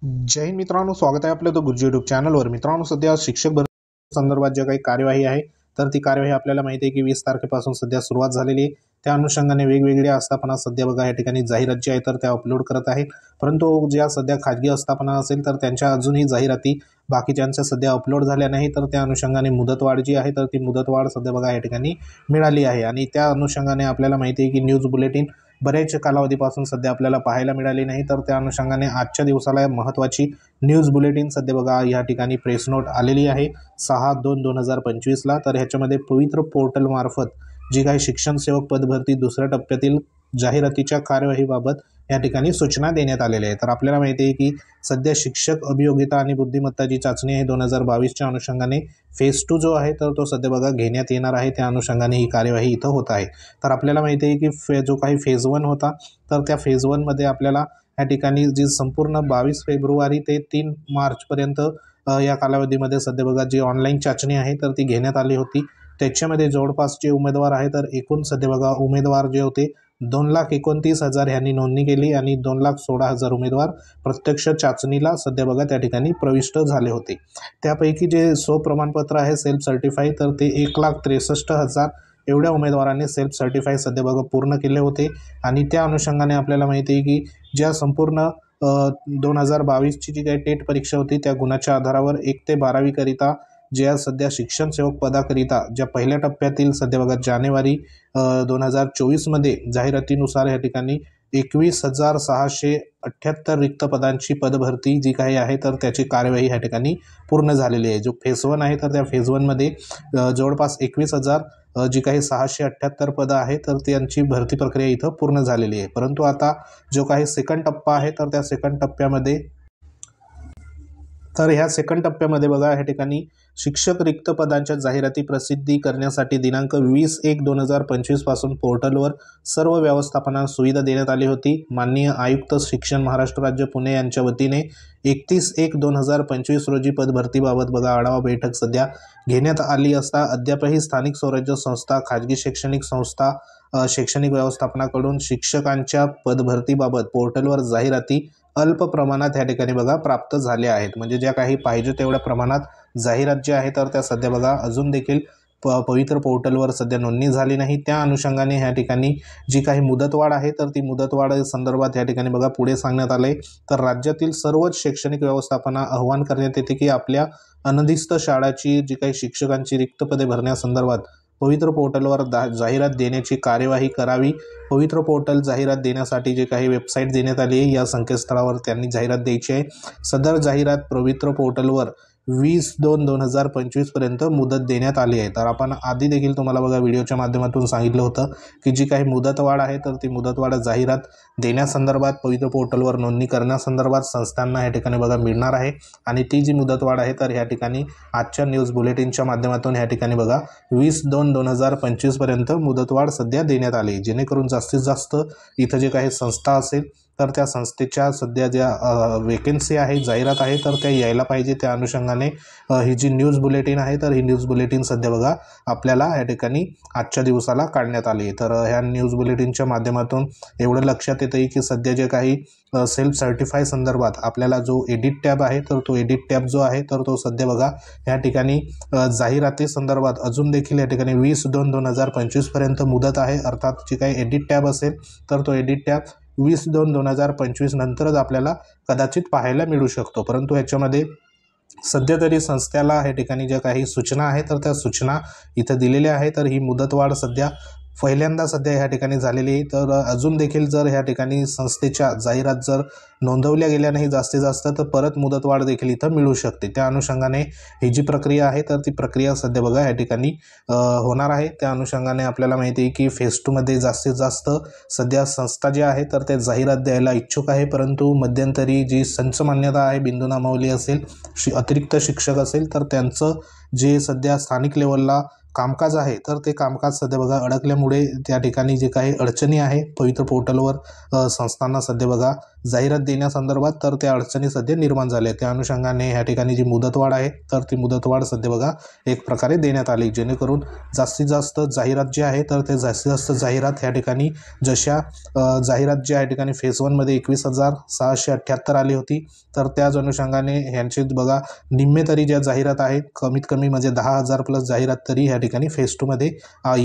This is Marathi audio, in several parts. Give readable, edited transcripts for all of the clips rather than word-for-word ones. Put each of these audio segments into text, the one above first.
जय हिंद मित्रांनो, स्वागत आहे आपलं द गुरुजी यूट्यूब चॅनलवर। मित्रांनो, सध्या शिक्षक भरती संदर्भात जे काही कार्यवाही आहे तर ती कार्यवाही आपल्याला माहिती आहे की 20 तारखेपासून सध्या सुरुवात झालेली आहे। त्या अनुषंगाने वेगवेगळ्या आस्थापना सध्या बघा या ठिकाणी जाहिरात जी आहे तर त्या अपलोड करत आहेत, परंतु ज्या सध्या खाजगी आस्थापना असेल तर त्यांच्या अजूनही जाहिराती बाकीच्यांच्या सध्या अपलोड झाल्या नाही। तर त्या अनुषंगाने मुदतवाढ जी आहे तर ती मुदतवाढ सध्या बघा या ठिकाणी मिळाली आहे आणि त्या अनुषंगाने आपल्याला माहिती आहे की न्यूज बुलेटिन बरेच कालावधीपासून सध्या आपल्याला पाहायला मिळाली नाही। तर त्या अनुषंगाने आजच्या दिवसाला महत्त्वाची न्यूज बुलेटिन सध्या बघा या ठिकाणी प्रेस नोट आलेली आहे 6/2/2025 ला। तर ह्याच्यामध्ये पवित्र पोर्टल मार्फत जी काही शिक्षण सेवक पद भरती दुसऱ्या टप्प्यातील जाहिरातीच्या कार्यवाहीबाबत या ठिकाणी सूचना देण्यात आलेल्या आहे। तर आपल्याला माहिती आहे की सध्या शिक्षक अभियोगिता आणि बुद्धिमत्ता जी चाचणी आहे 2022च्या अनुषंगाने फेज 2 जो आहे तर तो सध्या बघा घेण्यात येणार आहे। त्या अनुषंगाने ही कार्यवाही इथं होत आहे। तर आपल्याला माहिती आहे की जो काही फेज 1 होता तर त्या फेज 1 मध्ये आपल्याला या ठिकाणी जी संपूर्ण 22 फेब्रुवारी ते 3 मार्चपर्यंत या कालावधीमध्ये सध्या बघा जी ऑनलाईन चाचणी आहे तर ती घेण्यात आली होती। त्याच्यामध्ये जवळपास जे उमेदवार आहे तर एकूण सध्या बघा उमेदवार जे होते 2,29,000 यांनी नोंदणी केली आणि 2,16,000 उमेदवार प्रत्यक्ष चाचणीला सध्या बघा त्या ठिकाणी प्रविष्ट झाले होते। त्यापैकी जे स्वप्रमाणपत्र आहे सेल्फ सर्टिफाई तर ते 1,63,000 एवढ्या उमेदवारांनी सेल्फ सर्टिफाई सध्या बघा पूर्ण केले होते। आणि त्या अनुषंगाने आपल्याला माहिती आहे की ज्या संपूर्ण 2022ची जी काही टेट परीक्षा होती त्या गुणाच्या आधारावर 1 ते 12वी करिता ज्या सध्या शिक्षण सेवक पदाकरिता ज्या पहिल्या टप्प्यातील सध्या बघा जानेवारी 2024 मध्ये जाहिरातीनुसार या ठिकाणी 21,678 रिक्त पदांची पदभरती जी काही आहे तर त्याची कार्यवाही या ठिकाणी पूर्ण झालेली आहे। जो फेज 1 आहे तर त्या फेज 1 मध्ये जवळपास 21,000 जी काही 678 पदं आहे तर त्यांची भरती प्रक्रिया इथं पूर्ण झालेली आहे। परंतु आता जो काही सेकंड टप्पा आहे तर त्या सेकंड टप्प्यामध्ये ह्या सेकंड टप्प्यामध्ये बघा या ठिकाणी शिक्षक रिक्त पदांच्या जाहिराती प्रसिद्धी करण्यासाठी दिनांक 20/1/2025 पासून पोर्टलवर सर्व व्यवस्थापना सुविधा देण्यात आली होती। माननीय आयुक्त शिक्षण महाराष्ट्र राज्य पुणे यांच्या वतीने 31/1/2025 रोजी पदभरतीबाबत बघा आढावा बैठक सध्या घेण्यात आली असता अद्यापही स्थानिक स्वराज्य संस्था खाजगी शैक्षणिक संस्था शैक्षणिक व्यवस्थापनाकडून शिक्षकांच्या पदभरतीबाबत पोर्टलवर जाहिराती अल्प प्रमाणात या ठिकाणी बघा प्राप्त झाले आहेत। म्हणजे ज्या काही पाहिजे तेवढ्या प्रमाणात जाहिरात जी आहे तर त्या सध्या बघा अजून देखील पवित्र पोर्टलवर सध्या नोंदणी झाली नाही। त्या अनुषंगाने ह्या ठिकाणी जी काही मुदतवाढ आहे तर ती मुदतवाढ संदर्भात या ठिकाणी बघा पुढे सांगण्यात आले तर राज्यातील सर्वच शैक्षणिक व्यवस्थापना आवाहन करण्यात येते की आपल्या अनधिकृत शाळांची जी काही शिक्षकांची रिक्त पदे भरण्यासंदर्भात पवित्र पोर्टलवर जाहिरात देण्याची कार्यवाही करावी। पवित्र पोर्टल जाहिरात देण्यासाठी जे काही वेबसाईट देण्यात आली आहे या संकेतस्थळावर त्यांनी जाहिरात द्यायची आहे। सदर जाहिरात पवित्र पोर्टलवर 20/2/2025 पर्यंत मुदत देण्यात आली आहे। तर आपण आधी देखील तुम्हाला बघा व्हिडिओच्या माध्यमातून सांगितलं होतं की जी काही मुदतवाढ आहे तर ती मुदतवाढ जाहिरात देण्यासंदर्भात पवित्र पोर्टलवर नोंदणी करण्यासंदर्भात संस्थांना या ठिकाणी बघा मिळणार आहे। आणि ती जी मुदतवाढ आहे तर या ठिकाणी आजच्या न्यूज बुलेटिनच्या माध्यमातून या ठिकाणी बघा 20/2/2025 पर्यंत मुदतवाढ सध्या देण्यात आली, जेणेकरून जास्तीत जास्त इथं जे काही संस्था असेल तर त्या संस्थेच्या सध्या ज्या वेकेन्सी आहे जाहिरात आहे तर त्या यायला पाहिजे। त्या अनुषंगाने ही जी न्यूज बुलेटिन आहे तर ही न्यूज बुलेटिन सध्या बघा आपल्याला या ठिकाणी आजच्या दिवसाला काढण्यात आली। तर ह्या न्यूज बुलेटिनच्या माध्यमातून एवढं लक्षात येतं की सध्या जे काही सेल्फ सर्टिफाय संदर्भात आपल्याला जो एडिट टॅब आहे तर तो एडिट टॅब जो आहे तर तो सध्या बघा या ठिकाणी जाहिराती संदर्भात अजून देखील या ठिकाणी 20/2/2025 पर्यंत मुदत आहे। अर्थात जी काही एडिट टॅब असेल तर तो एडिट टॅब 20/2/2025 नंतरच आपल्याला कदाचित पाहायला मिळू शकतो। परंतु याच्यामध्ये सध्या तरी संस्थेला या ठिकाणी ज्या काही सूचना आहेत तर त्या सूचना इथं दिलेल्या आहेत। तर ही मुदतवाढ सध्या पहिल्यांदा सध्या ह्या ठिकाणी झालेली आहे। तर अजून देखील जर ह्या ठिकाणी संस्थेच्या जाहिरात जर नोंदवल्या गेल्या नाही जास्तीत जास्त तर परत मुदतवाढ देखील इथं मिळू शकते। त्या अनुषंगाने ही जी प्रक्रिया आहे तर ती प्रक्रिया सध्या बघा या ठिकाणी होणार आहे। त्या अनुषंगाने आपल्याला माहिती आहे की फेज 2 मध्ये जास्तीत जास्त सध्या संस्था जी आहे तर ते जाहिरात द्यायला इच्छुक आहे, परंतु मध्यंतरी जी संच मान्यता आहे बिंदू नामावली असेल अतिरिक्त शिक्षक असेल तर त्यांचं जे सध्या स्थानिक लेवलला कामकाज आहे तर ते कामकाज सध्या बघा अडकल्यामुळे त्या ठिकाणी जे काही अडचणी आहे पवित्र पोर्टलवर संस्थांना सध्या बघा जाहिरात देण्यासंदर्भात तर त्या अडचणी सध्या निर्माण झाल्या. त्या अनुषंगाने ह्या ठिकाणी जी मुदतवाढ आहे तर ती मुदतवाढ सध्या बघा एक प्रकारे देण्यात आली, जेणेकरून जास्तीत जास्त जाहिरात जी आहे तर ते जास्तीत जास्त जाहिरात ह्या ठिकाणी जशा जाहिरात जी ह्या ठिकाणी फेज 1 मध्ये 21,678 आली होती, तर त्याच अनुषंगाने ह्यांची बघा निम्मे तरी ज्या जाहिरात आहेत कमीत कमी म्हणजे 10,000 प्लस जाहिरात तरी ह्या ठिकाणी फेज 2 मध्ये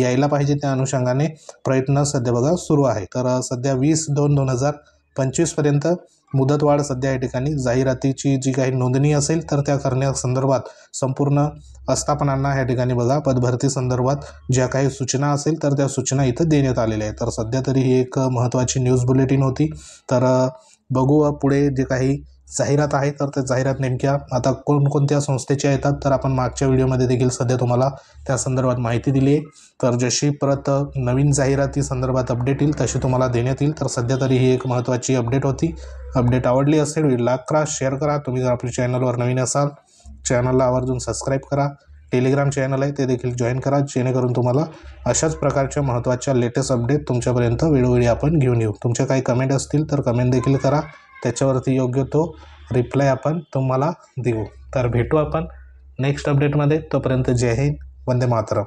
यायला पाहिजे. त्या अनुषंगाने प्रयत्न सध्या बघा सुरू आहे. तर सध्या 20/2/2025 पर्यंत मुदतवाढ सध्या या ठिकाणी जाहिरातीची जी काही नोंदणी असेल तर त्या करण्यासंदर्भात संपूर्ण आस्थापनांना ह्या ठिकाणी बघा पदभरती संदर्भात ज्या काही सूचना असेल तर त्या सूचना इथं देण्यात आलेल्या आहेत. तर सध्या तरी ही एक महत्त्वाची न्यूज बुलेटिन होती. तर बघू पुढे जे काही जाहिरात आहे तर त्या जाहिरात नेमक्या आता कोणकोणत्या संस्थेच्या येतात, तर आपण मागच्या व्हिडिओमध्ये देखील सध्या तुम्हाला त्या संदर्भात माहिती दिली आहे. तर जशी परत नवीन जाहिराती संदर्भात अपडेट येईल तशी तुम्हाला देण्यात येईल. तर सध्या तरी ही एक महत्त्वाची अपडेट होती. अपडेट आवडली असेल व्हिडिओला लाईक करा, शेअर करा. तुम्ही जर आपल्या चॅनलवर नवीन असाल चॅनलला आवर्जून सबस्क्राईब करा. टेलिग्राम चॅनल आहे ते देखील जॉईन करा, जेणेकरून तुम्हाला अशाच प्रकारच्या महत्त्वाच्या लेटेस्ट अपडेट तुमच्यापर्यंत वेळोवेळी आपण घेऊन येऊ. तुमच्या काही कमेंट असतील तर कमेंट देखील करा, त्याच्यावरती योग्य तो रिप्लाय आपण तुम्हाला देऊ. तर भेटू आपण नेक्स्ट अपडेटमध्ये. तोपर्यंत जय हिंद, वंदे मातरम.